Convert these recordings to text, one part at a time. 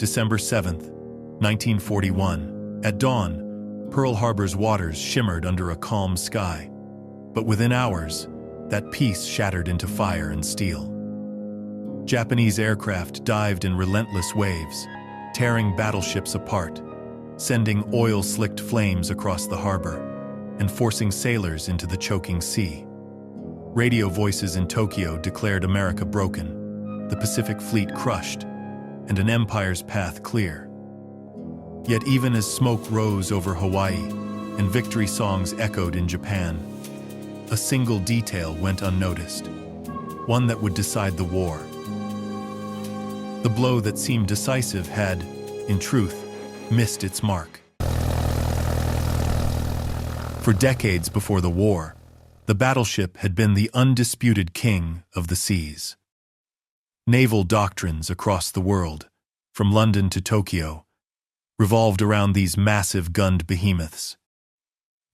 December 7, 1941. At dawn, Pearl Harbor's waters shimmered under a calm sky. But within hours, that peace shattered into fire and steel. Japanese aircraft dived in relentless waves, tearing battleships apart, sending oil-slicked flames across the harbor, and forcing sailors into the choking sea. Radio voices in Tokyo declared America broken, the Pacific Fleet crushed, and an empire's path clear. Yet even as smoke rose over Hawaii and victory songs echoed in Japan, a single detail went unnoticed, one that would decide the war. The blow that seemed decisive had, in truth, missed its mark. For decades before the war, the battleship had been the undisputed king of the seas. Naval doctrines across the world, from London to Tokyo, revolved around these massive gunned behemoths.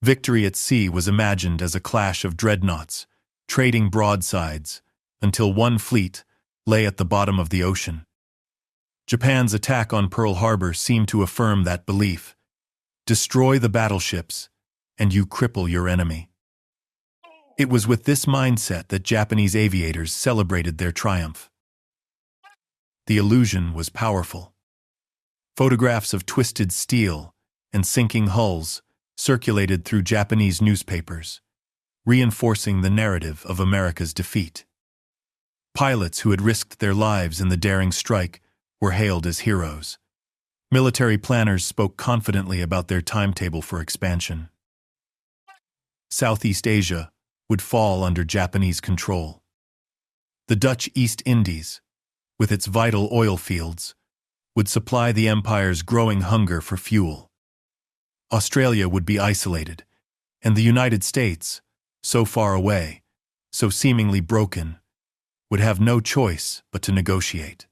Victory at sea was imagined as a clash of dreadnoughts, trading broadsides, until one fleet lay at the bottom of the ocean. Japan's attack on Pearl Harbor seemed to affirm that belief. Destroy the battleships, and you cripple your enemy. It was with this mindset that Japanese aviators celebrated their triumph. The illusion was powerful. Photographs of twisted steel and sinking hulls circulated through Japanese newspapers, reinforcing the narrative of America's defeat. Pilots who had risked their lives in the daring strike were hailed as heroes. Military planners spoke confidently about their timetable for expansion. Southeast Asia would fall under Japanese control. The Dutch East Indies, with its vital oil fields, would supply the empire's growing hunger for fuel. Australia would be isolated, and the United States, so far away, so seemingly broken, would have no choice but to negotiate.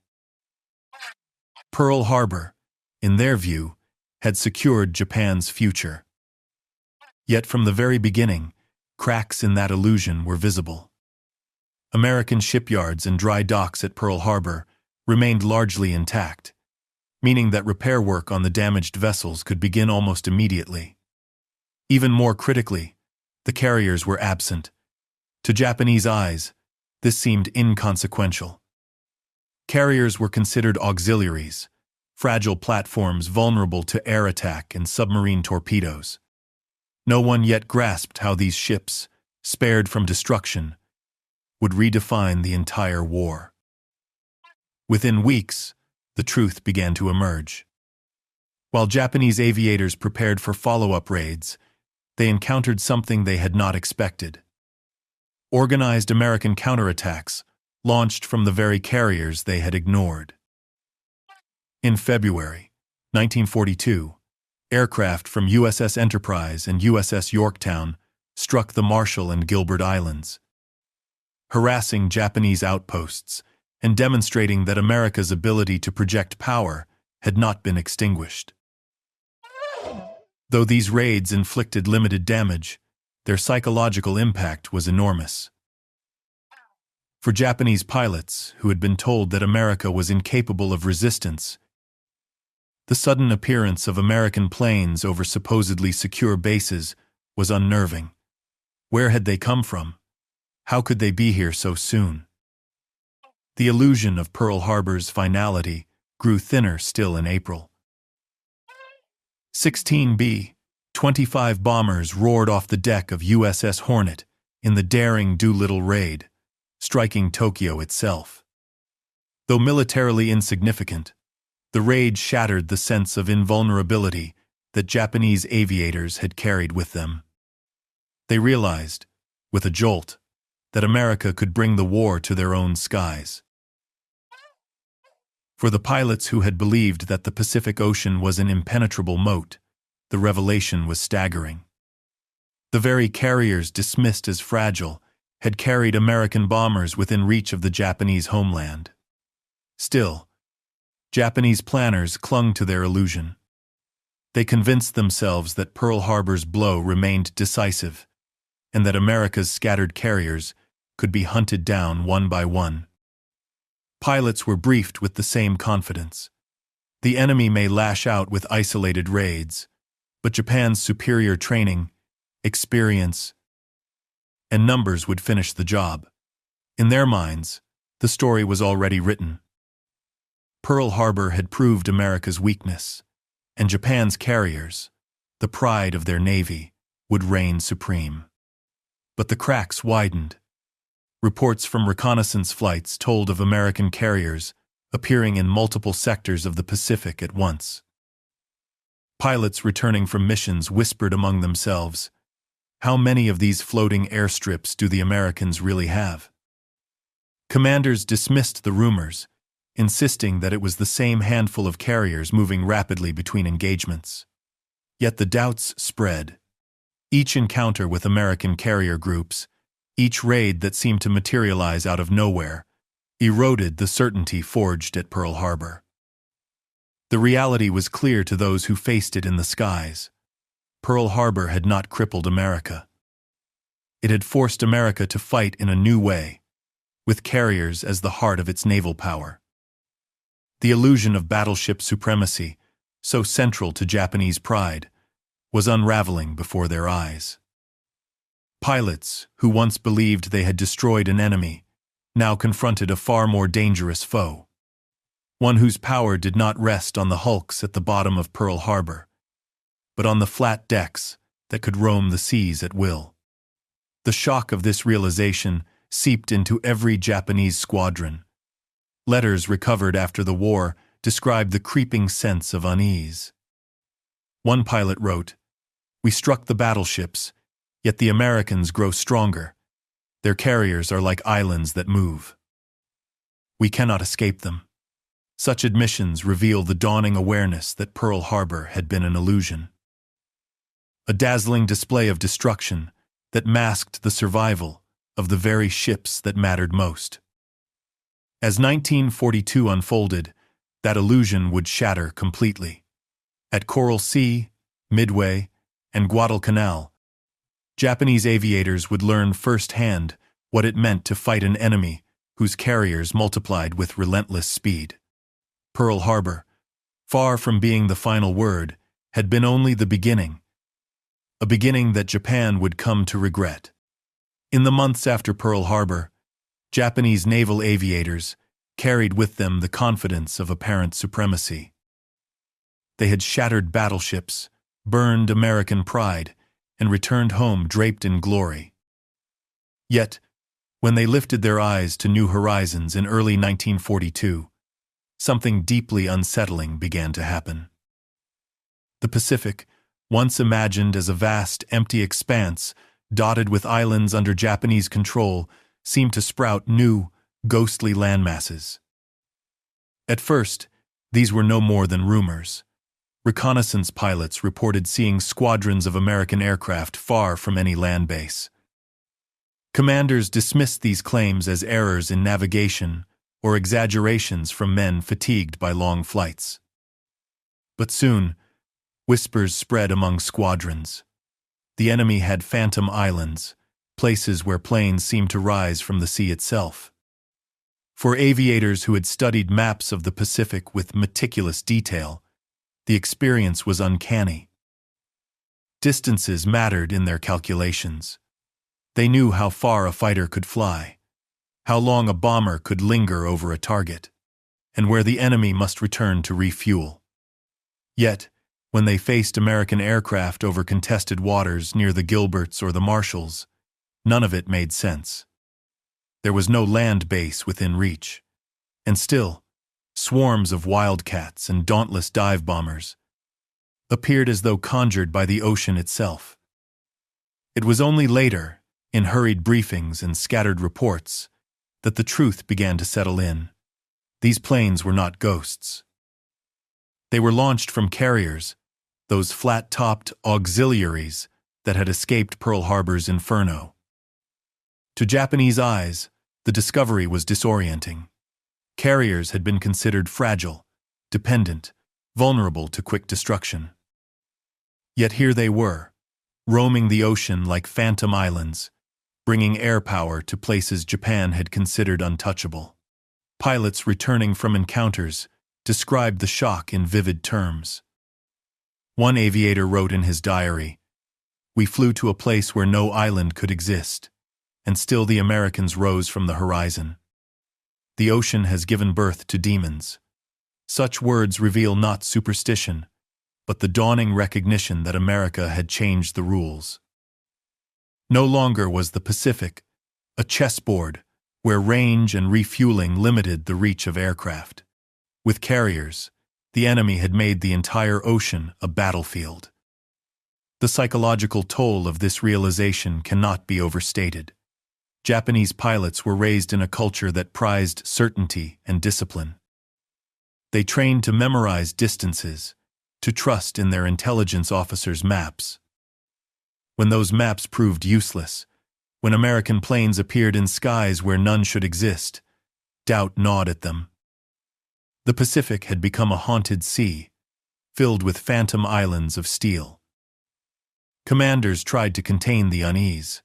Pearl Harbor, in their view, had secured Japan's future. Yet from the very beginning, cracks in that illusion were visible. American shipyards and dry docks at Pearl Harbor remained largely intact, meaning that repair work on the damaged vessels could begin almost immediately. Even more critically, the carriers were absent. To Japanese eyes, this seemed inconsequential. Carriers were considered auxiliaries, fragile platforms vulnerable to air attack and submarine torpedoes. No one yet grasped how these ships, spared from destruction, would redefine the entire war. Within weeks, the truth began to emerge. While Japanese aviators prepared for follow-up raids, they encountered something they had not expected. Organized American counterattacks launched from the very carriers they had ignored. In February 1942, aircraft from USS Enterprise and USS Yorktown struck the Marshall and Gilbert Islands, harassing Japanese outposts and demonstrating that America's ability to project power had not been extinguished. Though these raids inflicted limited damage, their psychological impact was enormous. For Japanese pilots who had been told that America was incapable of resistance, the sudden appearance of American planes over supposedly secure bases was unnerving. Where had they come from? How could they be here so soon? The illusion of Pearl Harbor's finality grew thinner still in April. 16 B-25 bombers roared off the deck of USS Hornet in the daring Doolittle raid, striking Tokyo itself. Though militarily insignificant, the raid shattered the sense of invulnerability that Japanese aviators had carried with them. They realized, with a jolt, that America could bring the war to their own skies. For the pilots who had believed that the Pacific Ocean was an impenetrable moat, the revelation was staggering. The very carriers dismissed as fragile had carried American bombers within reach of the Japanese homeland. Still, Japanese planners clung to their illusion. They convinced themselves that Pearl Harbor's blow remained decisive, and that America's scattered carriers could be hunted down one by one. Pilots were briefed with the same confidence. The enemy may lash out with isolated raids, but Japan's superior training, experience, and numbers would finish the job. In their minds, the story was already written. Pearl Harbor had proved America's weakness, and Japan's carriers, the pride of their navy, would reign supreme. But the cracks widened. Reports from reconnaissance flights told of American carriers appearing in multiple sectors of the Pacific at once. Pilots returning from missions whispered among themselves, "How many of these floating airstrips do the Americans really have?" Commanders dismissed the rumors, insisting that it was the same handful of carriers moving rapidly between engagements. Yet the doubts spread. Each encounter with American carrier groups, each raid that seemed to materialize out of nowhere, eroded the certainty forged at Pearl Harbor. The reality was clear to those who faced it in the skies. Pearl Harbor had not crippled America. It had forced America to fight in a new way, with carriers as the heart of its naval power. The illusion of battleship supremacy, so central to Japanese pride, was unraveling before their eyes. Pilots, who once believed they had destroyed an enemy, now confronted a far more dangerous foe. One whose power did not rest on the hulks at the bottom of Pearl Harbor, but on the flat decks that could roam the seas at will. The shock of this realization seeped into every Japanese squadron. Letters recovered after the war described the creeping sense of unease. One pilot wrote, "We struck the battleships, yet the Americans grow stronger. Their carriers are like islands that move. We cannot escape them." Such admissions reveal the dawning awareness that Pearl Harbor had been an illusion. A dazzling display of destruction that masked the survival of the very ships that mattered most. As 1942 unfolded, that illusion would shatter completely. At Coral Sea, Midway, and Guadalcanal, Japanese aviators would learn firsthand what it meant to fight an enemy whose carriers multiplied with relentless speed. Pearl Harbor, far from being the final word, had been only the beginning, a beginning that Japan would come to regret. In the months after Pearl Harbor, Japanese naval aviators carried with them the confidence of apparent supremacy. They had shattered battleships, burned American pride, and returned home draped in glory. Yet, when they lifted their eyes to new horizons in early 1942, something deeply unsettling began to happen. The Pacific, once imagined as a vast, empty expanse dotted with islands under Japanese control, seemed to sprout new, ghostly landmasses. At first, these were no more than rumors. Reconnaissance pilots reported seeing squadrons of American aircraft far from any land base. Commanders dismissed these claims as errors in navigation or exaggerations from men fatigued by long flights. But soon, whispers spread among squadrons. The enemy had phantom islands, places where planes seemed to rise from the sea itself. For aviators who had studied maps of the Pacific with meticulous detail, the experience was uncanny. Distances mattered in their calculations. They knew how far a fighter could fly, how long a bomber could linger over a target, and where the enemy must return to refuel. Yet, when they faced American aircraft over contested waters near the Gilberts or the Marshalls, none of it made sense. There was no land base within reach, and still, swarms of wildcats and dauntless dive bombers appeared as though conjured by the ocean itself. It was only later, in hurried briefings and scattered reports, that the truth began to settle in. These planes were not ghosts. They were launched from carriers, those flat-topped auxiliaries that had escaped Pearl Harbor's inferno. To Japanese eyes, the discovery was disorienting. Carriers had been considered fragile, dependent, vulnerable to quick destruction. Yet here they were, roaming the ocean like phantom islands, bringing air power to places Japan had considered untouchable. Pilots returning from encounters described the shock in vivid terms. One aviator wrote in his diary, "We flew to a place where no island could exist, and still the Americans rose from the horizon. The ocean has given birth to demons." Such words reveal not superstition, but the dawning recognition that America had changed the rules. No longer was the Pacific a chessboard where range and refueling limited the reach of aircraft. With carriers, the enemy had made the entire ocean a battlefield. The psychological toll of this realization cannot be overstated. Japanese pilots were raised in a culture that prized certainty and discipline. They trained to memorize distances, to trust in their intelligence officers' maps. When those maps proved useless, when American planes appeared in skies where none should exist, doubt gnawed at them. The Pacific had become a haunted sea, filled with phantom islands of steel. Commanders tried to contain the unease.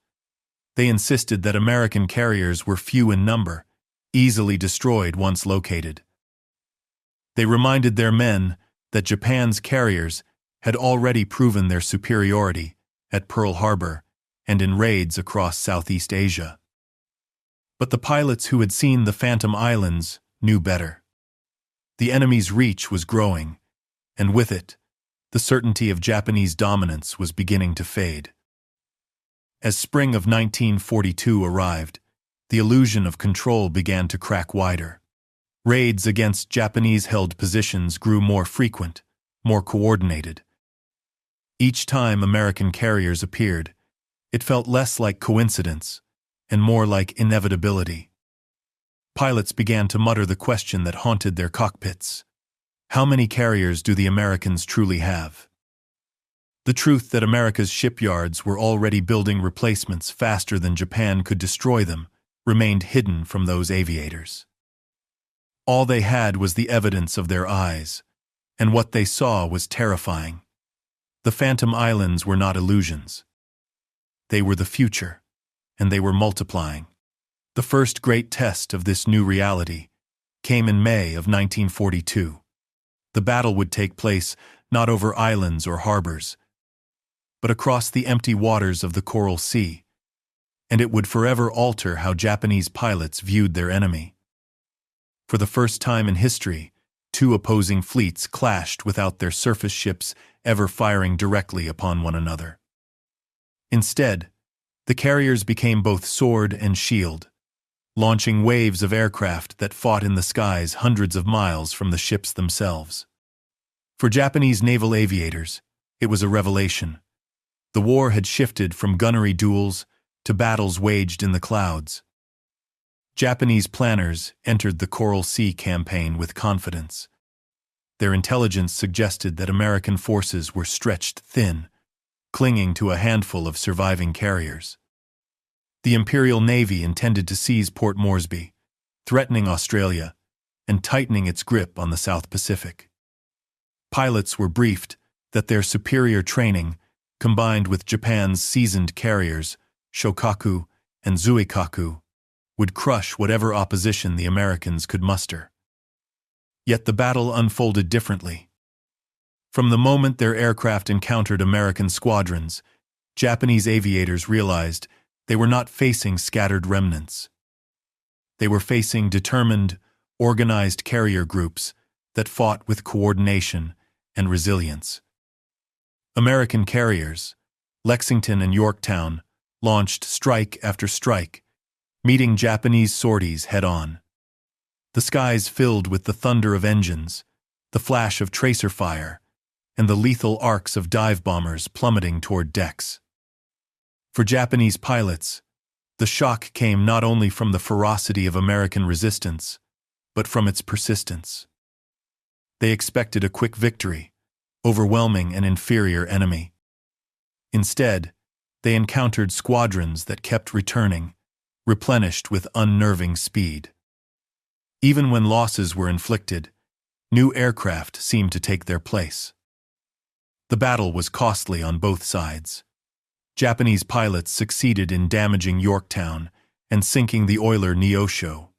They insisted that American carriers were few in number, easily destroyed once located. They reminded their men that Japan's carriers had already proven their superiority at Pearl Harbor and in raids across Southeast Asia. But the pilots who had seen the Phantom Islands knew better. The enemy's reach was growing, and with it, the certainty of Japanese dominance was beginning to fade. As spring of 1942 arrived, the illusion of control began to crack wider. Raids against Japanese-held positions grew more frequent, more coordinated. Each time American carriers appeared, it felt less like coincidence and more like inevitability. Pilots began to mutter the question that haunted their cockpits: how many carriers do the Americans truly have? The truth that America's shipyards were already building replacements faster than Japan could destroy them remained hidden from those aviators. All they had was the evidence of their eyes, and what they saw was terrifying. The Phantom Islands were not illusions. They were the future, and they were multiplying. The first great test of this new reality came in May of 1942. The battle would take place not over islands or harbors, but across the empty waters of the Coral Sea, and it would forever alter how Japanese pilots viewed their enemy. For the first time in history, two opposing fleets clashed without their surface ships ever firing directly upon one another. Instead, the carriers became both sword and shield, launching waves of aircraft that fought in the skies hundreds of miles from the ships themselves. For Japanese naval aviators, it was a revelation. The war had shifted from gunnery duels to battles waged in the clouds. Japanese planners entered the Coral Sea campaign with confidence. Their intelligence suggested that American forces were stretched thin, clinging to a handful of surviving carriers. The Imperial Navy intended to seize Port Moresby, threatening Australia and tightening its grip on the South Pacific. Pilots were briefed that their superior training, combined with Japan's seasoned carriers, Shokaku and Zuikaku, would crush whatever opposition the Americans could muster. Yet the battle unfolded differently. From the moment their aircraft encountered American squadrons, Japanese aviators realized they were not facing scattered remnants. They were facing determined, organized carrier groups that fought with coordination and resilience. American carriers, Lexington and Yorktown, launched strike after strike, meeting Japanese sorties head-on. The skies filled with the thunder of engines, the flash of tracer fire, and the lethal arcs of dive bombers plummeting toward decks. For Japanese pilots, the shock came not only from the ferocity of American resistance, but from its persistence. They expected a quick victory, overwhelming an inferior enemy. Instead, they encountered squadrons that kept returning, replenished with unnerving speed. Even when losses were inflicted, new aircraft seemed to take their place. The battle was costly on both sides. Japanese pilots succeeded in damaging Yorktown and sinking the oiler Neosho.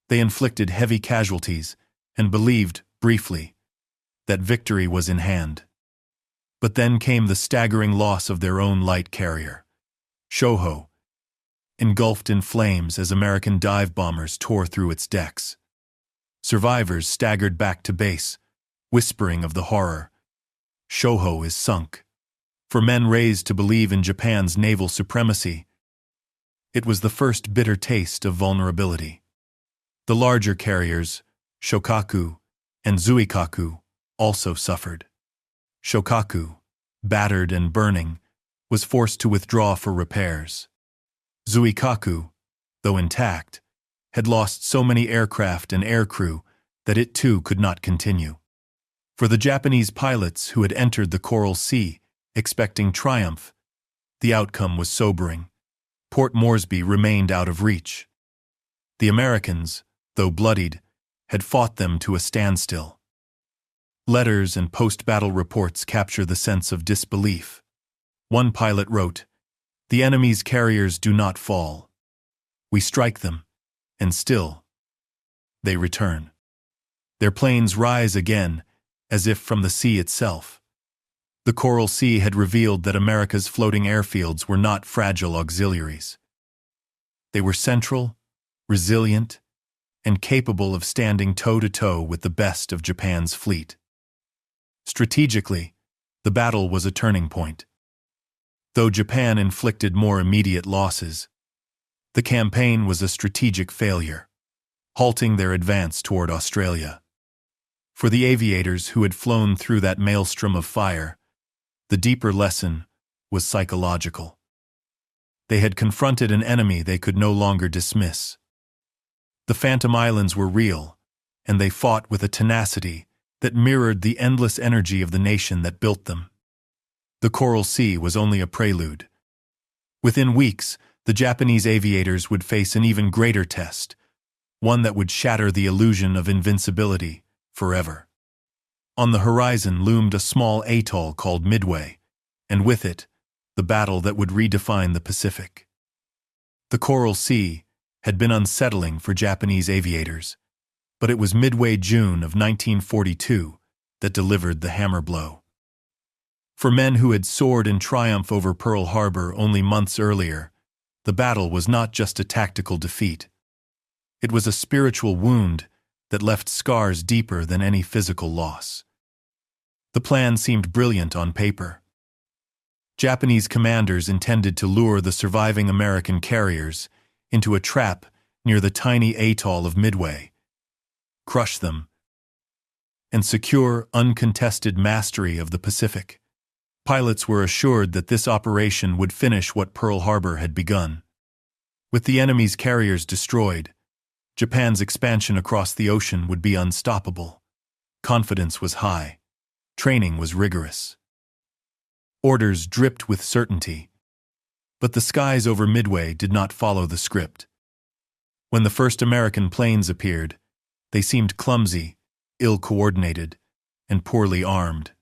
They inflicted heavy casualties and believed, briefly, that victory was in hand. But then came the staggering loss of their own light carrier, Shoho, engulfed in flames as American dive bombers tore through its decks. Survivors staggered back to base, whispering of the horror. Shoho is sunk. For men raised to believe in Japan's naval supremacy, it was the first bitter taste of vulnerability. The larger carriers, Shokaku and Zuikaku, also suffered. Shokaku, battered and burning, was forced to withdraw for repairs. Zuikaku, though intact, had lost so many aircraft and aircrew that it too could not continue. For the Japanese pilots who had entered the Coral Sea, expecting triumph, the outcome was sobering. Port Moresby remained out of reach. The Americans, though bloodied, had fought them to a standstill. Letters and post-battle reports capture the sense of disbelief. One pilot wrote, "The enemy's carriers do not fall. We strike them, and still, they return. Their planes rise again, as if from the sea itself." The Coral Sea had revealed that America's floating airfields were not fragile auxiliaries. They were central, resilient, and capable of standing toe-to-toe with the best of Japan's fleet. Strategically, the battle was a turning point. Though Japan inflicted more immediate losses, the campaign was a strategic failure, halting their advance toward Australia. For the aviators who had flown through that maelstrom of fire, the deeper lesson was psychological. They had confronted an enemy they could no longer dismiss. The Phantom Islands were real, and they fought with a tenacity that mirrored the endless energy of the nation that built them. The Coral Sea was only a prelude. Within weeks, the Japanese aviators would face an even greater test, one that would shatter the illusion of invincibility forever. On the horizon loomed a small atoll called Midway, and with it, the battle that would redefine the Pacific. The Coral Sea had been unsettling for Japanese aviators, but it was Midway June of 1942 that delivered the hammer blow. For men who had soared in triumph over Pearl Harbor only months earlier, the battle was not just a tactical defeat. It was a spiritual wound that left scars deeper than any physical loss. The plan seemed brilliant on paper. Japanese commanders intended to lure the surviving American carriers into a trap near the tiny atoll of Midway, crush them, and secure uncontested mastery of the Pacific. Pilots were assured that this operation would finish what Pearl Harbor had begun. With the enemy's carriers destroyed, Japan's expansion across the ocean would be unstoppable. Confidence was high. Training was rigorous. Orders dripped with certainty. But the skies over Midway did not follow the script. When the first American planes appeared, they seemed clumsy, ill-coordinated, and poorly armed.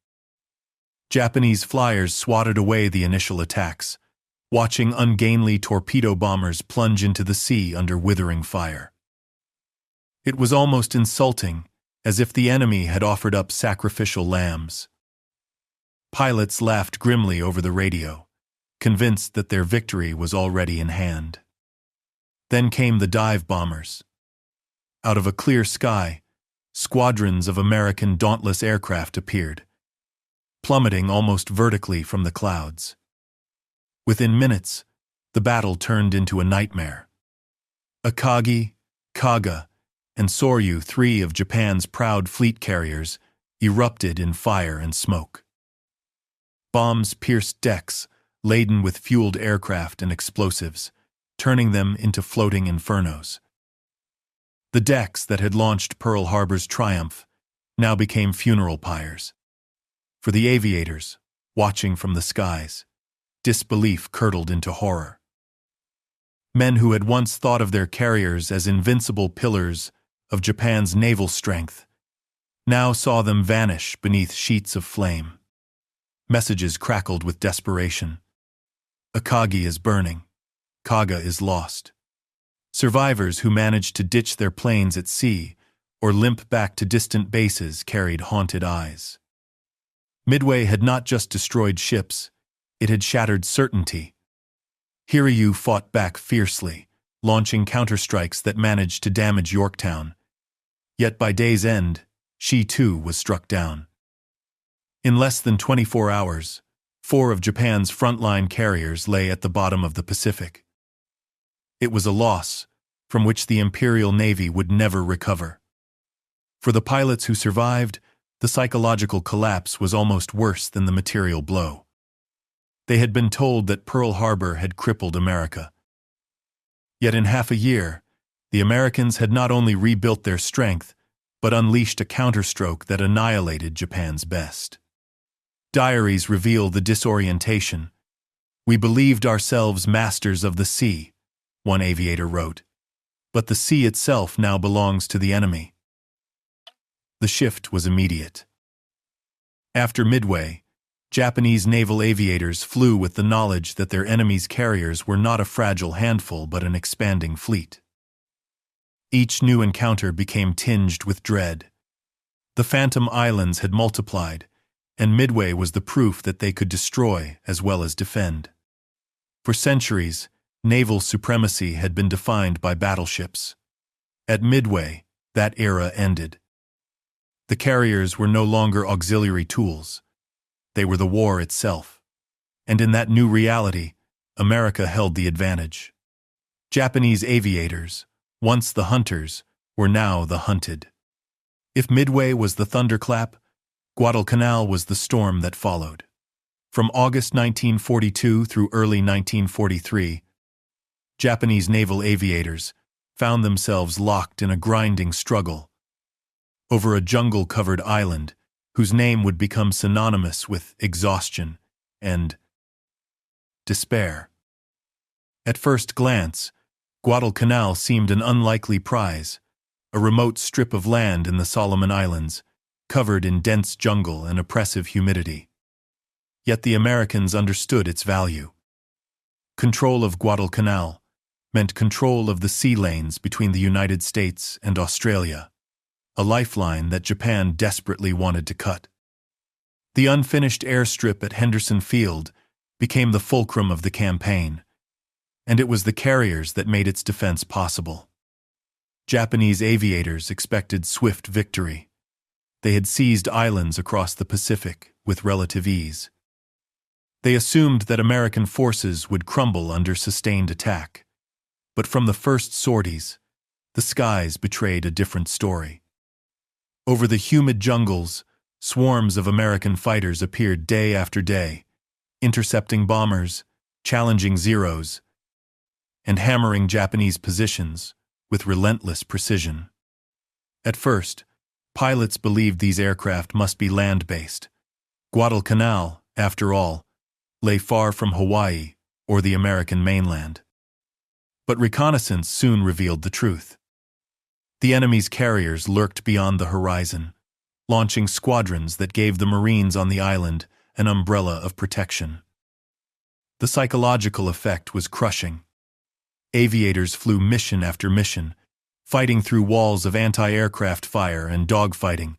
Japanese flyers swatted away the initial attacks, watching ungainly torpedo bombers plunge into the sea under withering fire. It was almost insulting, as if the enemy had offered up sacrificial lambs. Pilots laughed grimly over the radio, convinced that their victory was already in hand. Then came the dive bombers. Out of a clear sky, squadrons of American dauntless aircraft appeared, plummeting almost vertically from the clouds. Within minutes, the battle turned into a nightmare. Akagi, Kaga, and Soryu, three of Japan's proud fleet carriers, erupted in fire and smoke. Bombs pierced decks, laden with fueled aircraft and explosives, turning them into floating infernos. The decks that had launched Pearl Harbor's triumph now became funeral pyres. For the aviators, watching from the skies, disbelief curdled into horror. Men who had once thought of their carriers as invincible pillars of Japan's naval strength now saw them vanish beneath sheets of flame. Messages crackled with desperation. Akagi is burning. Kaga is lost. Survivors who managed to ditch their planes at sea or limp back to distant bases carried haunted eyes. Midway had not just destroyed ships, it had shattered certainty. Hiryu fought back fiercely, launching counterstrikes that managed to damage Yorktown. Yet by day's end, she too was struck down. In less than 24 hours, 4 of Japan's frontline carriers lay at the bottom of the Pacific. It was a loss from which the Imperial Navy would never recover. For the pilots who survived, the psychological collapse was almost worse than the material blow. They had been told that Pearl Harbor had crippled America. Yet in half a year, the Americans had not only rebuilt their strength, but unleashed a counterstroke that annihilated Japan's best. Diaries reveal the disorientation. "We believed ourselves masters of the sea," one aviator wrote, "but the sea itself now belongs to the enemy." The shift was immediate. After Midway, Japanese naval aviators flew with the knowledge that their enemy's carriers were not a fragile handful but an expanding fleet. Each new encounter became tinged with dread. The Phantom Islands had multiplied, and Midway was the proof that they could destroy as well as defend. For centuries, naval supremacy had been defined by battleships. At Midway, that era ended. The carriers were no longer auxiliary tools. They were the war itself. And in that new reality, America held the advantage. Japanese aviators, once the hunters, were now the hunted. If Midway was the thunderclap, Guadalcanal was the storm that followed. From August 1942 through early 1943, Japanese naval aviators found themselves locked in a grinding struggle over a jungle-covered island whose name would become synonymous with exhaustion and despair. At first glance, Guadalcanal seemed an unlikely prize, a remote strip of land in the Solomon Islands, covered in dense jungle and oppressive humidity. Yet the Americans understood its value. Control of Guadalcanal meant control of the sea lanes between the United States and Australia, a lifeline that Japan desperately wanted to cut. The unfinished airstrip at Henderson Field became the fulcrum of the campaign, and it was the carriers that made its defense possible. Japanese aviators expected swift victory. They had seized islands across the Pacific with relative ease. They assumed that American forces would crumble under sustained attack. But from the first sorties, the skies betrayed a different story. Over the humid jungles, swarms of American fighters appeared day after day, intercepting bombers, challenging Zeros, and hammering Japanese positions with relentless precision. At first, pilots believed these aircraft must be land-based. Guadalcanal, after all, lay far from Hawaii or the American mainland. But reconnaissance soon revealed the truth. The enemy's carriers lurked beyond the horizon, launching squadrons that gave the Marines on the island an umbrella of protection. The psychological effect was crushing. Aviators flew mission after mission, fighting through walls of anti-aircraft fire and dogfighting,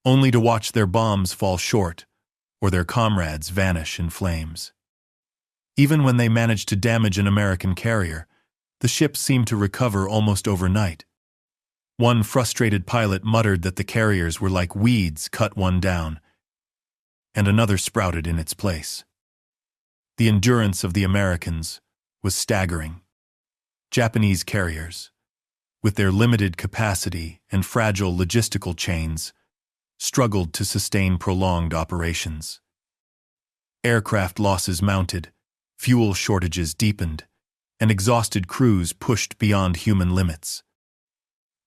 only to watch their bombs fall short or their comrades vanish in flames. Even when they managed to damage an American carrier, the ship seemed to recover almost overnight. One frustrated pilot muttered that the carriers were like weeds cut one down, and another sprouted in its place. The endurance of the Americans was staggering. Japanese carriers, with their limited capacity and fragile logistical chains, struggled to sustain prolonged operations. Aircraft losses mounted, fuel shortages deepened, and exhausted crews pushed beyond human limits.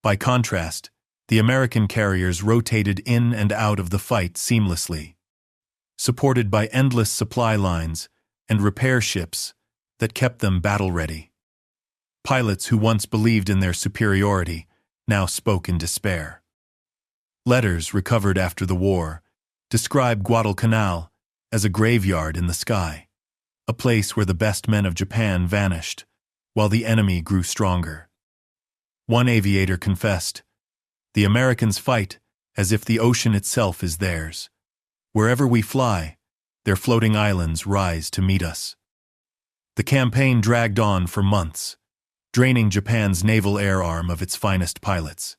By contrast, the American carriers rotated in and out of the fight seamlessly, supported by endless supply lines and repair ships that kept them battle-ready. Pilots who once believed in their superiority now spoke in despair. Letters recovered after the war describe Guadalcanal as a graveyard in the sky, a place where the best men of Japan vanished while the enemy grew stronger. One aviator confessed, The Americans fight as if the ocean itself is theirs. Wherever we fly, their floating islands rise to meet us. The campaign dragged on for months, draining Japan's naval air arm of its finest pilots.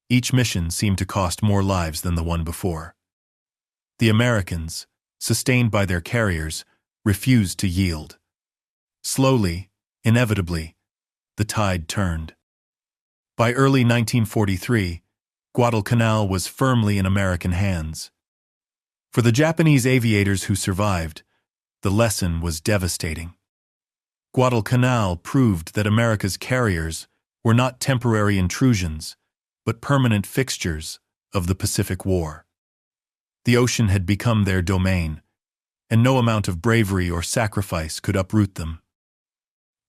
Each mission seemed to cost more lives than the one before. The Americans, sustained by their carriers, refused to yield. Slowly, inevitably, the tide turned. By early 1943, Guadalcanal was firmly in American hands. For the Japanese aviators who survived, the lesson was devastating. Guadalcanal proved that America's carriers were not temporary intrusions, but permanent fixtures of the Pacific War. The ocean had become their domain, and no amount of bravery or sacrifice could uproot them.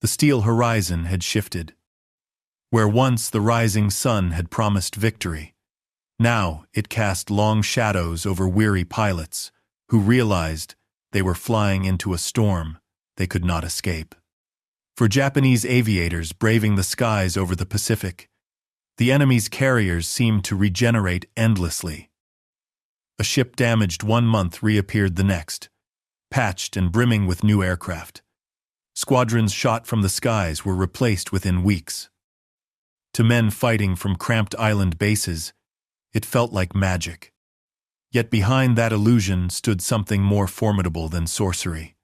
The steel horizon had shifted. Where once the rising sun had promised victory, now it cast long shadows over weary pilots who realized they were flying into a storm they could not escape. For Japanese aviators braving the skies over the Pacific, the enemy's carriers seemed to regenerate endlessly. A ship damaged one month reappeared the next, patched and brimming with new aircraft. Squadrons shot from the skies were replaced within weeks. To men fighting from cramped island bases, it felt like magic. Yet behind that illusion stood something more formidable than sorcery: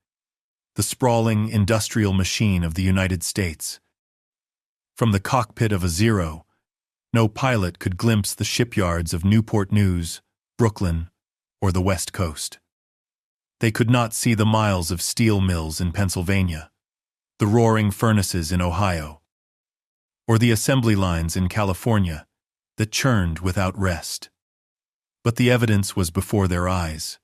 the sprawling industrial machine of the United States. From the cockpit of a Zero, no pilot could glimpse the shipyards of Newport News, Brooklyn, or the West Coast. They could not see the miles of steel mills in Pennsylvania, the roaring furnaces in Ohio, or the assembly lines in California that churned without rest. But the evidence was before their eyes.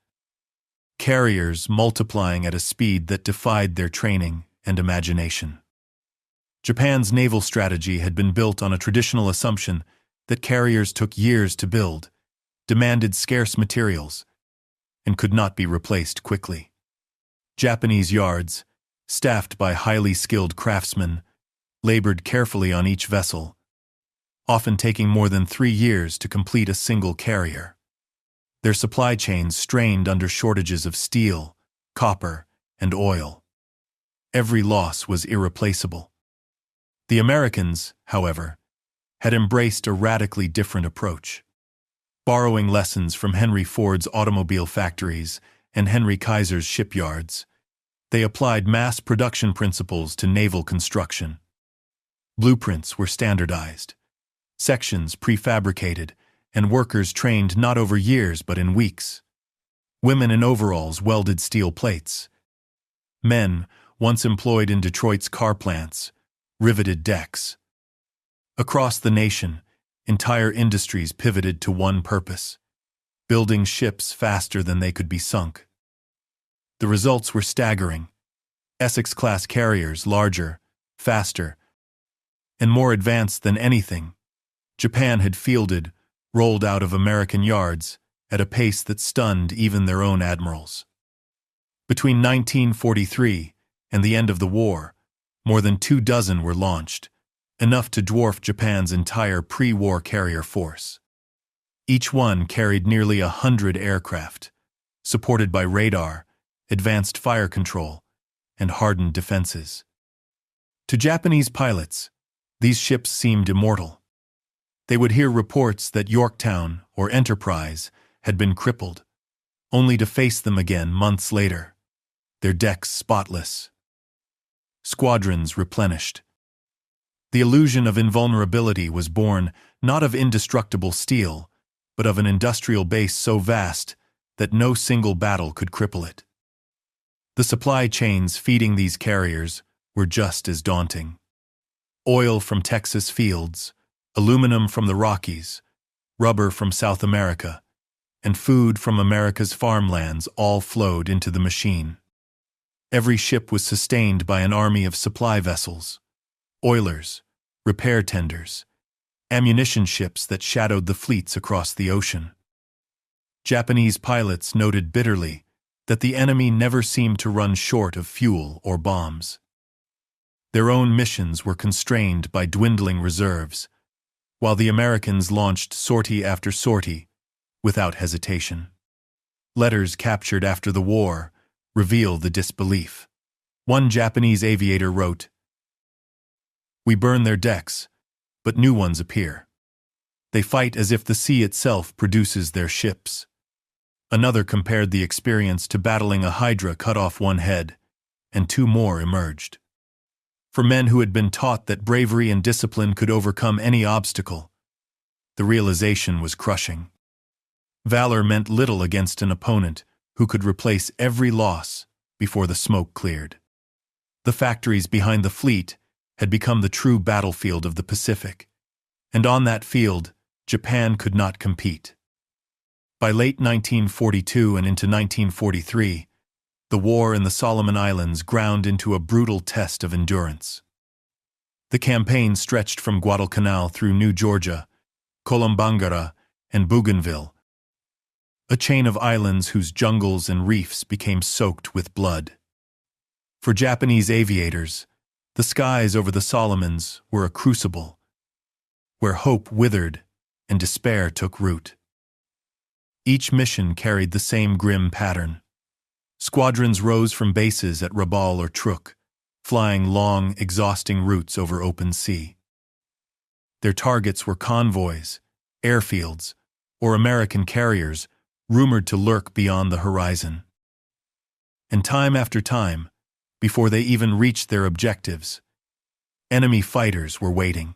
Carriers multiplying at a speed that defied their training and imagination. Japan's naval strategy had been built on a traditional assumption that carriers took years to build, demanded scarce materials, and could not be replaced quickly. Japanese yards, staffed by highly skilled craftsmen, labored carefully on each vessel, often taking more than 3 years to complete a single carrier. Their supply chains strained under shortages of steel, copper, and oil. Every loss was irreplaceable. The Americans, however, had embraced a radically different approach. Borrowing lessons from Henry Ford's automobile factories and Henry Kaiser's shipyards, they applied mass production principles to naval construction. Blueprints were standardized, sections prefabricated, and workers trained not over years but in weeks. Women in overalls welded steel plates. Men, once employed in Detroit's car plants, riveted decks. Across the nation, entire industries pivoted to one purpose: building ships faster than they could be sunk. The results were staggering. Essex-class carriers, larger, faster, and more advanced than anything Japan had fielded, rolled out of American yards at a pace that stunned even their own admirals. Between 1943 and the end of the war, more than 24 were launched, enough to dwarf Japan's entire pre-war carrier force. Each one carried nearly 100 aircraft, supported by radar, advanced fire control, and hardened defenses. To Japanese pilots, these ships seemed immortal. They would hear reports that Yorktown or Enterprise had been crippled, only to face them again months later, their decks spotless. Squadrons replenished. The illusion of invulnerability was born not of indestructible steel, but of an industrial base so vast that no single battle could cripple it. The supply chains feeding these carriers were just as daunting. Oil from Texas fields, aluminum from the Rockies, rubber from South America, and food from America's farmlands all flowed into the machine. Every ship was sustained by an army of supply vessels, oilers, repair tenders, ammunition ships that shadowed the fleets across the ocean. Japanese pilots noted bitterly that the enemy never seemed to run short of fuel or bombs. Their own missions were constrained by dwindling reserves, while the Americans launched sortie after sortie without hesitation. Letters captured after the war reveal the disbelief. One Japanese aviator wrote, "We burn their decks, but new ones appear. They fight as if the sea itself produces their ships." Another compared the experience to battling a Hydra cut off one head, and two more emerged. For men who had been taught that bravery and discipline could overcome any obstacle, the realization was crushing. Valor meant little against an opponent who could replace every loss before the smoke cleared. The factories behind the fleet had become the true battlefield of the Pacific, and on that field, Japan could not compete. By late 1942 and into 1943, the war in the Solomon Islands ground into a brutal test of endurance. The campaign stretched from Guadalcanal through New Georgia, Columbangara, and Bougainville, a chain of islands whose jungles and reefs became soaked with blood. For Japanese aviators, the skies over the Solomons were a crucible, where hope withered and despair took root. Each mission carried the same grim pattern. Squadrons rose from bases at Rabaul or Truk, flying long, exhausting routes over open sea. Their targets were convoys, airfields, or American carriers rumored to lurk beyond the horizon. And time after time, before they even reached their objectives, enemy fighters were waiting.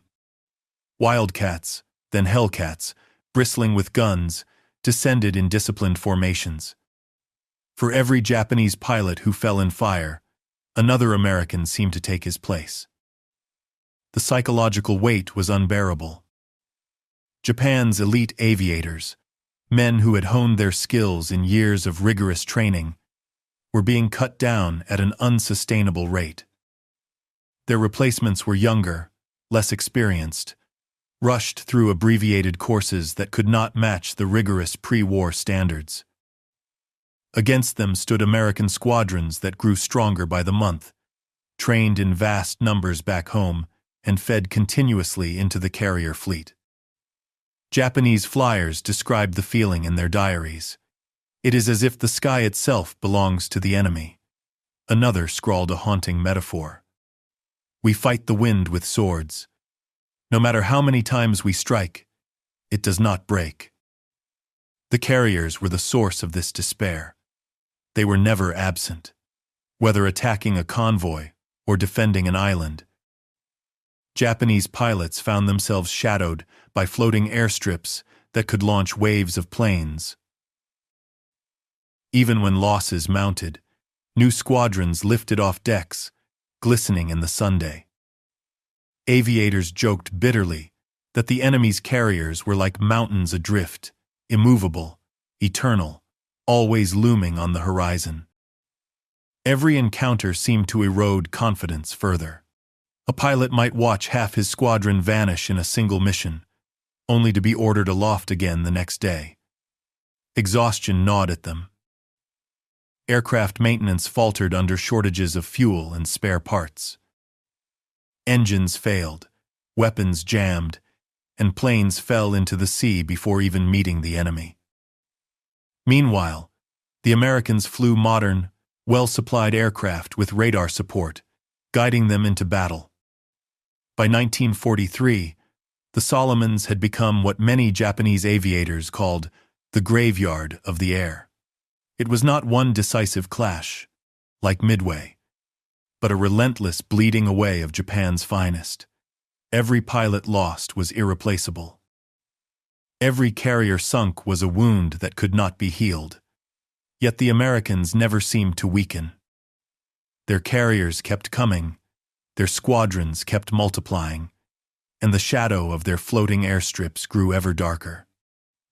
Wildcats, then Hellcats, bristling with guns, descended in disciplined formations. For every Japanese pilot who fell in fire, another American seemed to take his place. The psychological weight was unbearable. Japan's elite aviators, men who had honed their skills in years of rigorous training, were being cut down at an unsustainable rate. Their replacements were younger, less experienced, rushed through abbreviated courses that could not match the rigorous pre-war standards. Against them stood American squadrons that grew stronger by the month, trained in vast numbers back home, and fed continuously into the carrier fleet. Japanese flyers described the feeling in their diaries. "It is as if the sky itself belongs to the enemy." Another scrawled a haunting metaphor. "We fight the wind with swords. No matter how many times we strike, it does not break." The carriers were the source of this despair. They were never absent, whether attacking a convoy or defending an island. Japanese pilots found themselves shadowed by floating airstrips that could launch waves of planes. Even when losses mounted, new squadrons lifted off decks, glistening in the Sunday. Aviators joked bitterly that the enemy's carriers were like mountains adrift, immovable, eternal, always looming on the horizon. Every encounter seemed to erode confidence further. A pilot might watch half his squadron vanish in a single mission, only to be ordered aloft again the next day. Exhaustion gnawed at them. Aircraft maintenance faltered under shortages of fuel and spare parts. Engines failed, weapons jammed, and planes fell into the sea before even meeting the enemy. Meanwhile, the Americans flew modern, well-supplied aircraft with radar support, guiding them into battle. By 1943, the Solomons had become what many Japanese aviators called the graveyard of the air. It was not one decisive clash, like Midway, but a relentless bleeding away of Japan's finest. Every pilot lost was irreplaceable. Every carrier sunk was a wound that could not be healed. Yet the Americans never seemed to weaken. Their carriers kept coming, their squadrons kept multiplying, and the shadow of their floating airstrips grew ever darker.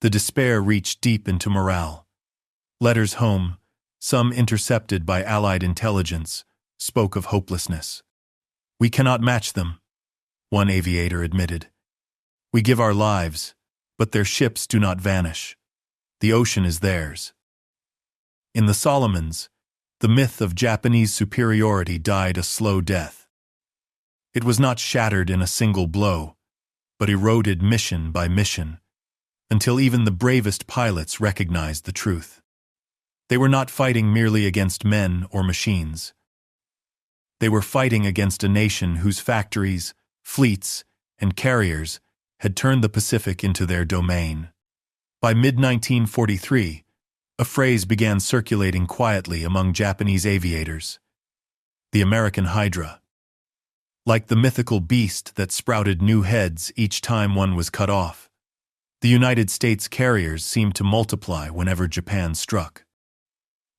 The despair reached deep into morale. Letters home, some intercepted by Allied intelligence, spoke of hopelessness. "We cannot match them," one aviator admitted. "We give our lives, but their ships do not vanish. The ocean is theirs." In the Solomons, the myth of Japanese superiority died a slow death. It was not shattered in a single blow, but eroded mission by mission, until even the bravest pilots recognized the truth. They were not fighting merely against men or machines. They were fighting against a nation whose factories, fleets, and carriers had turned the Pacific into their domain. By mid-1943, a phrase began circulating quietly among Japanese aviators: the American Hydra. Like the mythical beast that sprouted new heads each time one was cut off, the United States carriers seemed to multiply whenever Japan struck.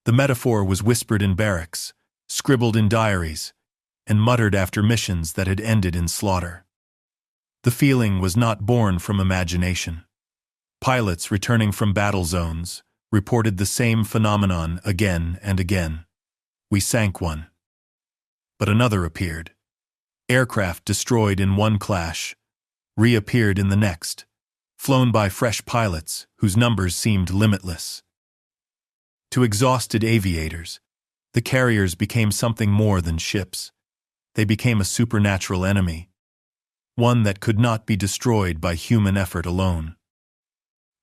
The metaphor was whispered in barracks, scribbled in diaries, and muttered after missions that had ended in slaughter. The feeling was not born from imagination. Pilots returning from battle zones reported the same phenomenon again and again. We sank one. But another appeared. Aircraft destroyed in one clash reappeared in the next, flown by fresh pilots whose numbers seemed limitless. To exhausted aviators, the carriers became something more than ships. They became a supernatural enemy, one that could not be destroyed by human effort alone.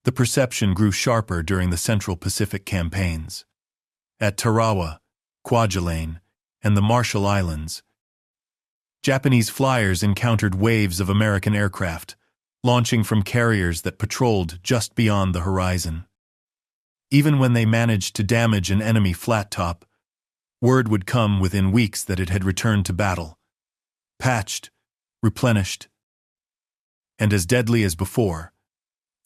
The perception grew sharper during the Central Pacific campaigns. At Tarawa, Kwajalein, and the Marshall Islands, Japanese flyers encountered waves of American aircraft, launching from carriers that patrolled just beyond the horizon. Even when they managed to damage an enemy flat top, word would come within weeks that it had returned to battle, patched, replenished, and as deadly as before.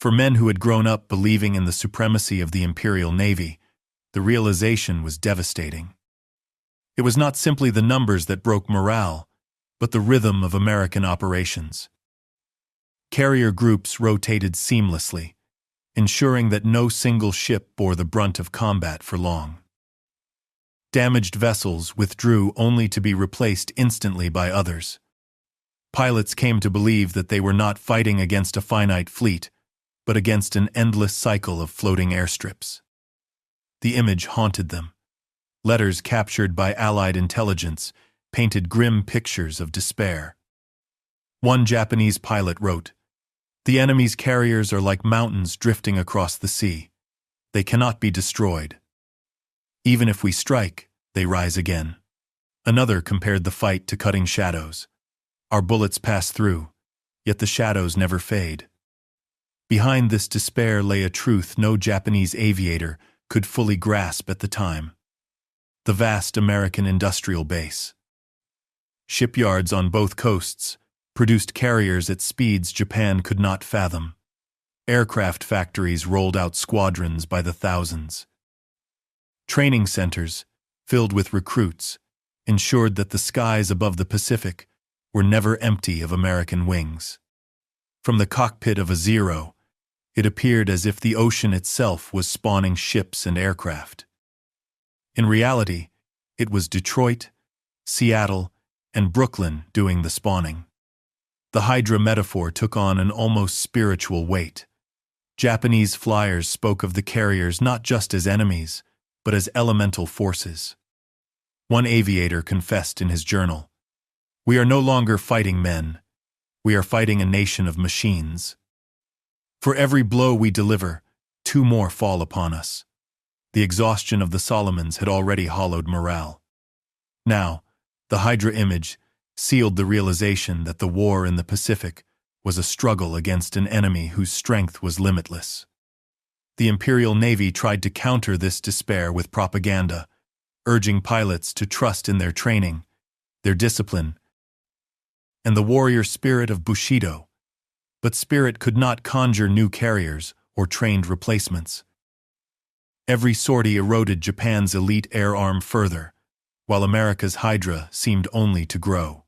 For men who had grown up believing in the supremacy of the Imperial Navy, the realization was devastating. It was not simply the numbers that broke morale, but the rhythm of American operations. Carrier groups rotated seamlessly, ensuring that no single ship bore the brunt of combat for long. Damaged vessels withdrew only to be replaced instantly by others. Pilots came to believe that they were not fighting against a finite fleet, but against an endless cycle of floating airstrips. The image haunted them. Letters captured by Allied intelligence painted grim pictures of despair. One Japanese pilot wrote, "The enemy's carriers are like mountains drifting across the sea. They cannot be destroyed. Even if we strike, they rise again." Another compared the fight to cutting shadows. Our bullets pass through, yet the shadows never fade. Behind this despair lay a truth no Japanese aviator could fully grasp at the time: the vast American industrial base. Shipyards on both coasts produced carriers at speeds Japan could not fathom. Aircraft factories rolled out squadrons by the thousands. Training centers, filled with recruits, ensured that the skies above the Pacific were never empty of American wings. From the cockpit of a Zero, it appeared as if the ocean itself was spawning ships and aircraft. In reality, it was Detroit, Seattle, and Brooklyn doing the spawning. The Hydra metaphor took on an almost spiritual weight. Japanese flyers spoke of the carriers not just as enemies, but as elemental forces. One aviator confessed in his journal, "We are no longer fighting men. We are fighting a nation of machines. For every blow we deliver, 2 more fall upon us." The exhaustion of the Solomons had already hollowed morale. Now, the Hydra image sealed the realization that the war in the Pacific was a struggle against an enemy whose strength was limitless. The Imperial Navy tried to counter this despair with propaganda, urging pilots to trust in their training, their discipline, and the warrior spirit of Bushido. But spirit could not conjure new carriers or trained replacements. Every sortie eroded Japan's elite air arm further, while America's Hydra seemed only to grow.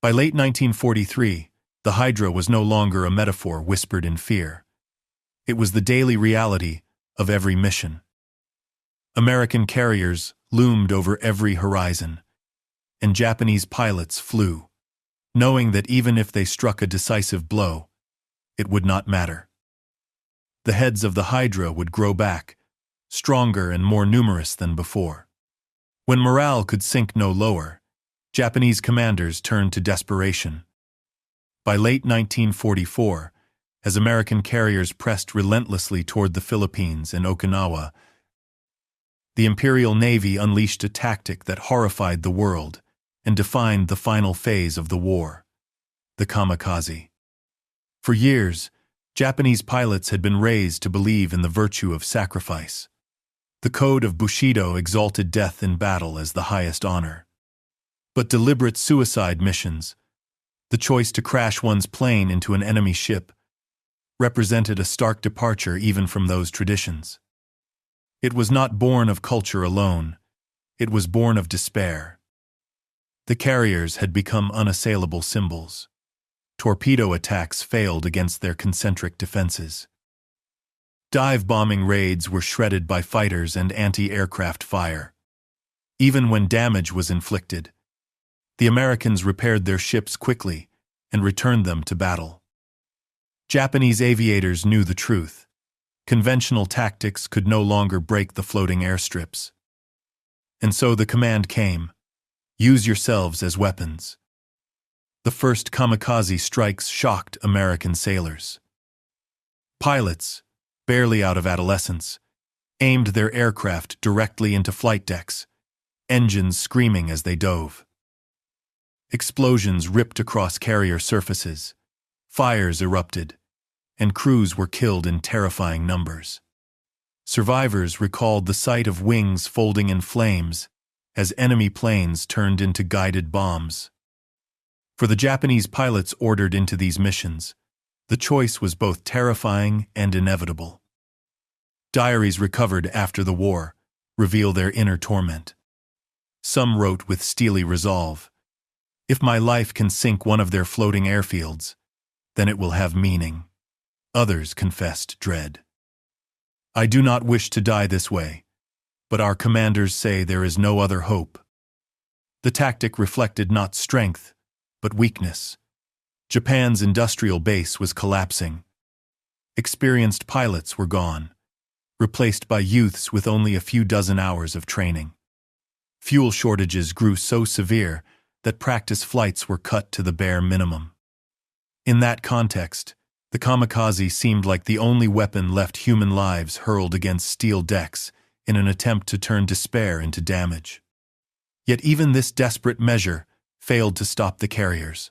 By late 1943, the Hydra was no longer a metaphor whispered in fear. It was the daily reality of every mission. American carriers loomed over every horizon, and Japanese pilots flew, knowing that even if they struck a decisive blow, it would not matter. The heads of the Hydra would grow back, stronger and more numerous than before. When morale could sink no lower, Japanese commanders turned to desperation. By late 1944, as American carriers pressed relentlessly toward the Philippines and Okinawa, the Imperial Navy unleashed a tactic that horrified the world and defined the final phase of the war: the kamikaze. For years, Japanese pilots had been raised to believe in the virtue of sacrifice. The code of Bushido exalted death in battle as the highest honor. But deliberate suicide missions, the choice to crash one's plane into an enemy ship, represented a stark departure even from those traditions. It was not born of culture alone, it was born of despair. The carriers had become unassailable symbols. Torpedo attacks failed against their concentric defenses. Dive-bombing raids were shredded by fighters and anti-aircraft fire. Even when damage was inflicted, the Americans repaired their ships quickly and returned them to battle. Japanese aviators knew the truth. Conventional tactics could no longer break the floating airstrips. And so the command came: use yourselves as weapons. The first kamikaze strikes shocked American sailors. Pilots, barely out of adolescence, aimed their aircraft directly into flight decks, engines screaming as they dove. Explosions ripped across carrier surfaces, fires erupted, and crews were killed in terrifying numbers. Survivors recalled the sight of wings folding in flames as enemy planes turned into guided bombs. For the Japanese pilots ordered into these missions, the choice was both terrifying and inevitable. Diaries recovered after the war reveal their inner torment. Some wrote with steely resolve, "If my life can sink one of their floating airfields, then it will have meaning." Others confessed dread. "I do not wish to die this way, but our commanders say there is no other hope." The tactic reflected not strength, but weakness. Japan's industrial base was collapsing. Experienced pilots were gone, replaced by youths with only a few dozen hours of training. Fuel shortages grew so severe that practice flights were cut to the bare minimum. In that context, the kamikaze seemed like the only weapon left human lives hurled against steel decks in an attempt to turn despair into damage. Yet even this desperate measure failed to stop the carriers.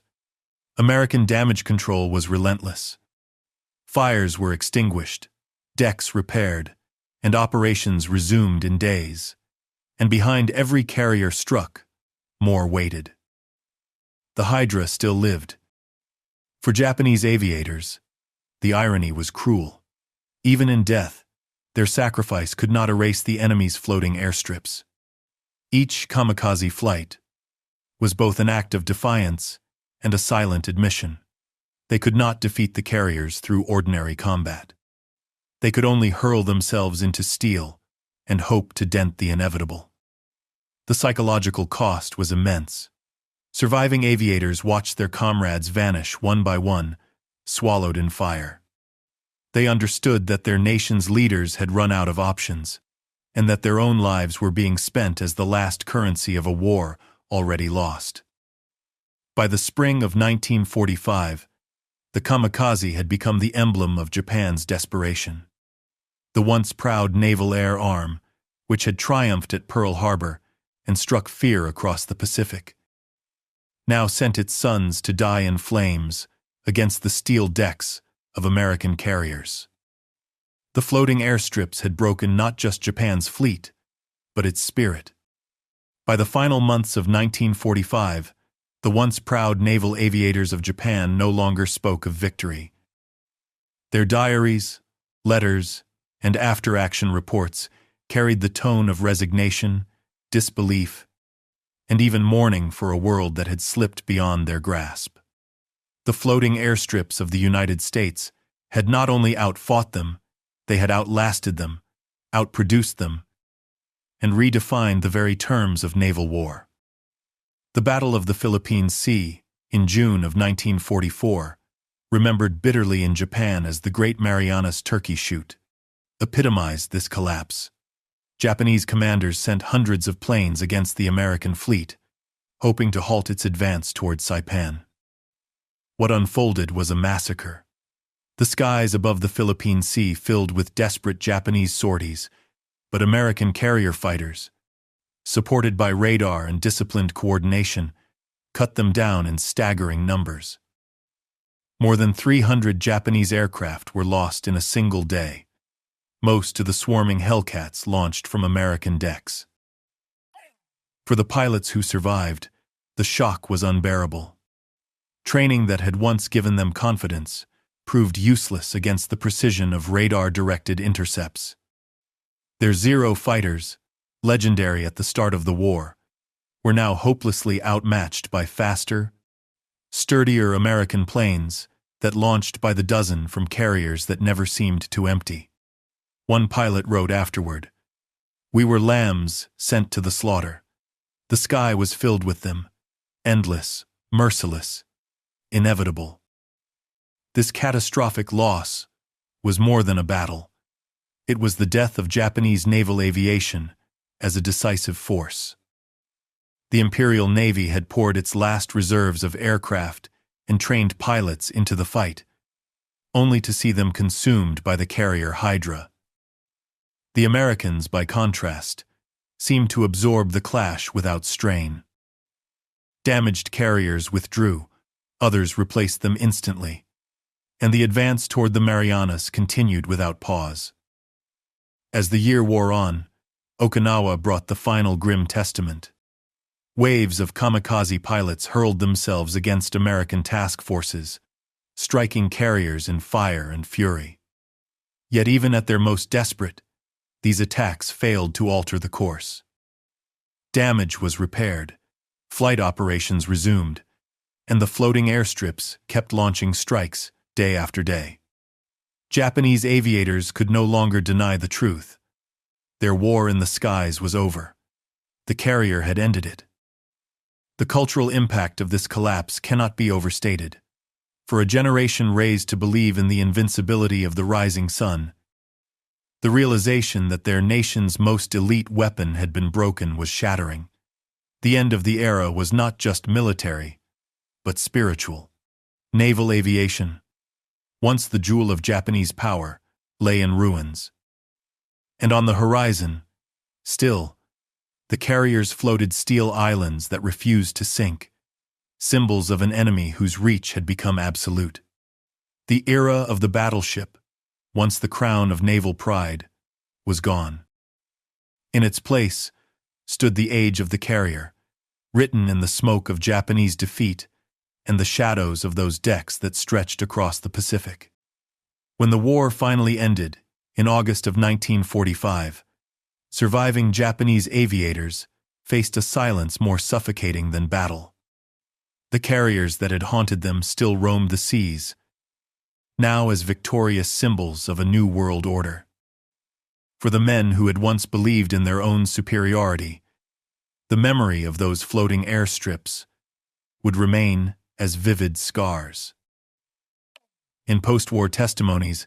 American damage control was relentless. Fires were extinguished, decks repaired, and operations resumed in days. And behind every carrier struck, more waited. The Hydra still lived. For Japanese aviators, the irony was cruel. Even in death, their sacrifice could not erase the enemy's floating airstrips. Each kamikaze flight was both an act of defiance and a silent admission. They could not defeat the carriers through ordinary combat. They could only hurl themselves into steel and hope to dent the inevitable. The psychological cost was immense. Surviving aviators watched their comrades vanish one by one, swallowed in fire. They understood that their nation's leaders had run out of options, and that their own lives were being spent as the last currency of a war already lost. By the spring of 1945, the kamikaze had become the emblem of Japan's desperation. The once proud naval air arm, which had triumphed at Pearl Harbor and struck fear across the Pacific, now sent its sons to die in flames against the steel decks of American carriers. The floating airstrips had broken not just Japan's fleet, but its spirit. By the final months of 1945, the once proud naval aviators of Japan no longer spoke of victory. Their diaries, letters, and after-action reports carried the tone of resignation, disbelief, and even mourning for a world that had slipped beyond their grasp. The floating airstrips of the United States had not only outfought them, they had outlasted them, outproduced them, and redefined the very terms of naval war. The Battle of the Philippine Sea, in June of 1944, remembered bitterly in Japan as the Great Marianas Turkey Shoot, epitomized this collapse. Japanese commanders sent hundreds of planes against the American fleet, hoping to halt its advance toward Saipan. What unfolded was a massacre. The skies above the Philippine Sea filled with desperate Japanese sorties, but American carrier fighters, supported by radar and disciplined coordination, cut them down in staggering numbers. More than 300 Japanese aircraft were lost in a single day, most to the swarming Hellcats launched from American decks. For the pilots who survived, the shock was unbearable. Training that had once given them confidence proved useless against the precision of radar-directed intercepts. Their Zero fighters, legendary at the start of the war, were now hopelessly outmatched by faster, sturdier American planes that launched by the dozen from carriers that never seemed to empty. One pilot wrote afterward, "We were lambs sent to the slaughter. The sky was filled with them, endless, merciless, inevitable." This catastrophic loss was more than a battle. It was the death of Japanese naval aviation as a decisive force. The Imperial Navy had poured its last reserves of aircraft and trained pilots into the fight, only to see them consumed by the carrier Hydra. The Americans, by contrast, seemed to absorb the clash without strain. Damaged carriers withdrew, others replaced them instantly, and the advance toward the Marianas continued without pause. As the year wore on, Okinawa brought the final grim testament. Waves of kamikaze pilots hurled themselves against American task forces, striking carriers in fire and fury. Yet even at their most desperate, these attacks failed to alter the course. Damage was repaired, flight operations resumed, and the floating airstrips kept launching strikes day after day. Japanese aviators could no longer deny the truth. Their war in the skies was over. The carrier had ended it. The cultural impact of this collapse cannot be overstated. For a generation raised to believe in the invincibility of the rising sun, the realization that their nation's most elite weapon had been broken was shattering. The end of the era was not just military, but spiritual. Naval aviation, once the jewel of Japanese power, lay in ruins. And on the horizon, still, the carriers floated steel islands that refused to sink, symbols of an enemy whose reach had become absolute. The era of the battleship, once the crown of naval pride, was gone. In its place stood the age of the carrier, written in the smoke of Japanese defeat and the shadows of those decks that stretched across the Pacific. When the war finally ended, in August of 1945, surviving Japanese aviators faced a silence more suffocating than battle. The carriers that had haunted them still roamed the seas, now as victorious symbols of a new world order. For the men who had once believed in their own superiority, the memory of those floating airstrips would remain as vivid scars. In post-war testimonies,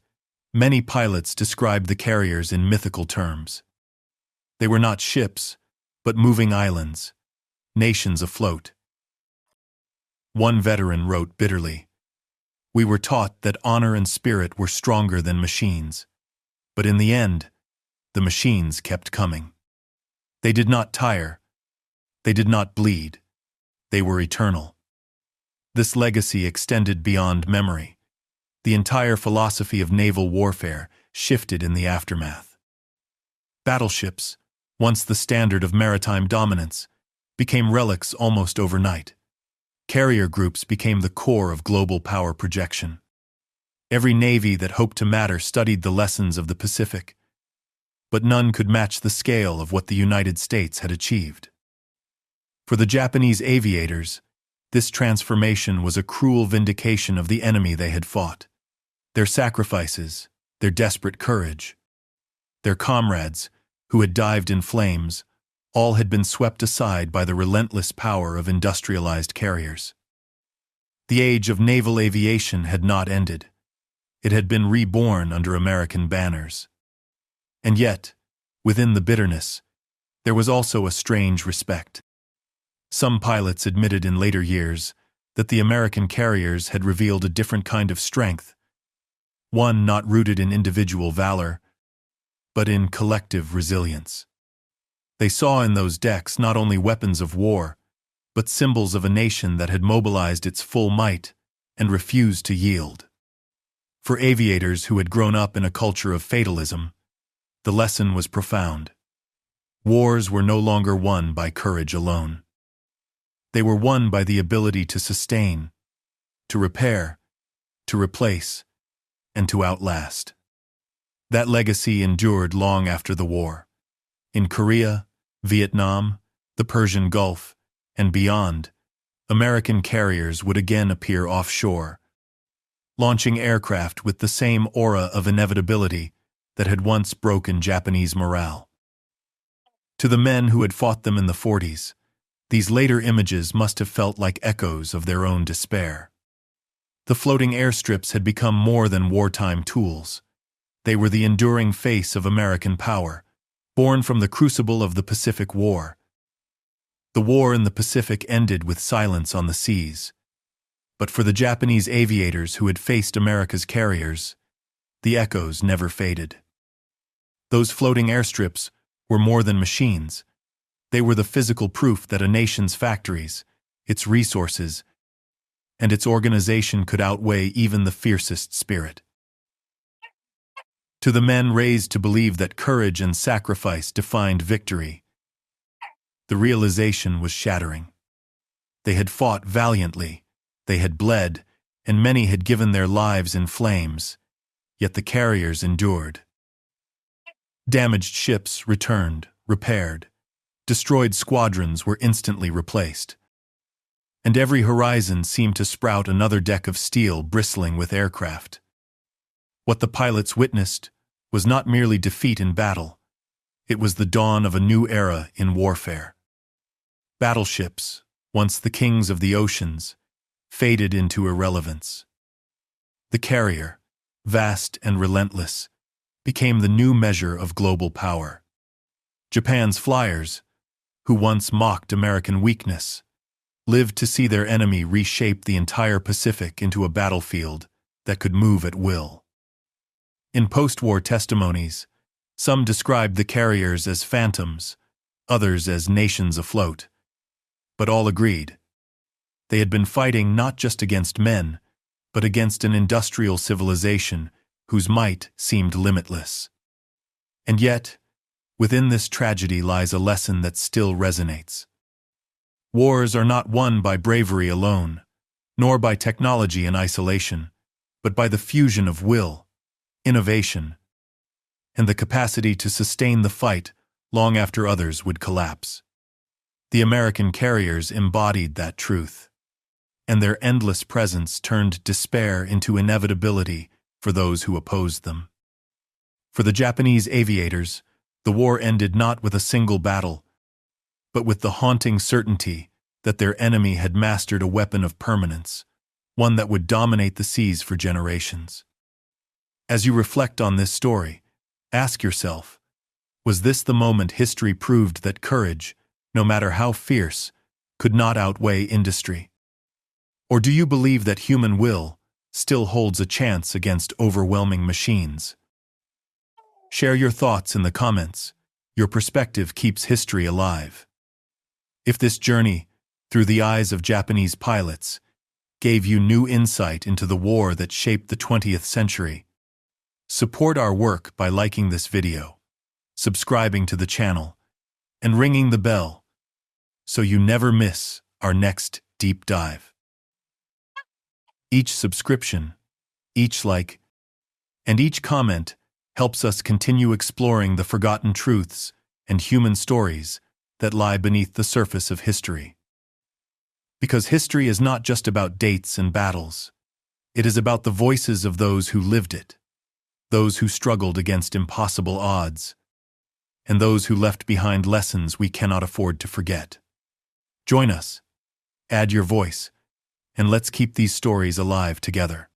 many pilots described the carriers in mythical terms. They were not ships, but moving islands, nations afloat. One veteran wrote bitterly, "We were taught that honor and spirit were stronger than machines, but in the end, the machines kept coming. They did not tire, they did not bleed, they were eternal." This legacy extended beyond memory. The entire philosophy of naval warfare shifted in the aftermath. Battleships, once the standard of maritime dominance, became relics almost overnight. Carrier groups became the core of global power projection. Every navy that hoped to matter studied the lessons of the Pacific, but none could match the scale of what the United States had achieved. For the Japanese aviators, this transformation was a cruel vindication of the enemy they had fought. Their sacrifices, their desperate courage, their comrades, who had dived in flames, all had been swept aside by the relentless power of industrialized carriers. The age of naval aviation had not ended. It had been reborn under American banners. And yet, within the bitterness, there was also a strange respect. Some pilots admitted in later years that the American carriers had revealed a different kind of strength, one not rooted in individual valor, but in collective resilience. They saw in those decks not only weapons of war, but symbols of a nation that had mobilized its full might and refused to yield. For aviators who had grown up in a culture of fatalism, the lesson was profound. Wars were no longer won by courage alone. They were won by the ability to sustain, to repair, to replace, and to outlast. That legacy endured long after the war. In Korea, Vietnam, the Persian Gulf, and beyond, American carriers would again appear offshore, launching aircraft with the same aura of inevitability that had once broken Japanese morale. To the men who had fought them in the 40s, these later images must have felt like echoes of their own despair. The floating airstrips had become more than wartime tools. They were the enduring face of American power, born from the crucible of the Pacific War. The war in the Pacific ended with silence on the seas. But for the Japanese aviators who had faced America's carriers, the echoes never faded. Those floating airstrips were more than machines. They were the physical proof that a nation's factories, its resources, and its organization could outweigh even the fiercest spirit. To the men raised to believe that courage and sacrifice defined victory, the realization was shattering. They had fought valiantly, they had bled, and many had given their lives in flames, yet the carriers endured. Damaged ships returned, repaired. Destroyed squadrons were instantly replaced. And every horizon seemed to sprout another deck of steel bristling with aircraft. What the pilots witnessed was not merely defeat in battle, it was the dawn of a new era in warfare. Battleships, once the kings of the oceans, faded into irrelevance. The carrier, vast and relentless, became the new measure of global power. Japan's flyers, who once mocked American weakness, lived to see their enemy reshape the entire Pacific into a battlefield that could move at will. In post-war testimonies, some described the carriers as phantoms, others as nations afloat, but all agreed. They had been fighting not just against men, but against an industrial civilization whose might seemed limitless. And yet, within this tragedy lies a lesson that still resonates. Wars are not won by bravery alone, nor by technology in isolation, but by the fusion of will, innovation, and the capacity to sustain the fight long after others would collapse. The American carriers embodied that truth, and their endless presence turned despair into inevitability for those who opposed them. For the Japanese aviators, the war ended not with a single battle, but with the haunting certainty that their enemy had mastered a weapon of permanence, one that would dominate the seas for generations. As you reflect on this story, ask yourself, was this the moment history proved that courage, no matter how fierce, could not outweigh industry? Or do you believe that human will still holds a chance against overwhelming machines? Share your thoughts in the comments. Your perspective keeps history alive. If this journey, through the eyes of Japanese pilots, gave you new insight into the war that shaped the 20th century, support our work by liking this video, subscribing to the channel, and ringing the bell so you never miss our next deep dive. Each subscription, each like, and each comment helps us continue exploring the forgotten truths and human stories that lie beneath the surface of history. Because history is not just about dates and battles. It is about the voices of those who lived it, those who struggled against impossible odds, and those who left behind lessons we cannot afford to forget. Join us, add your voice, and let's keep these stories alive together.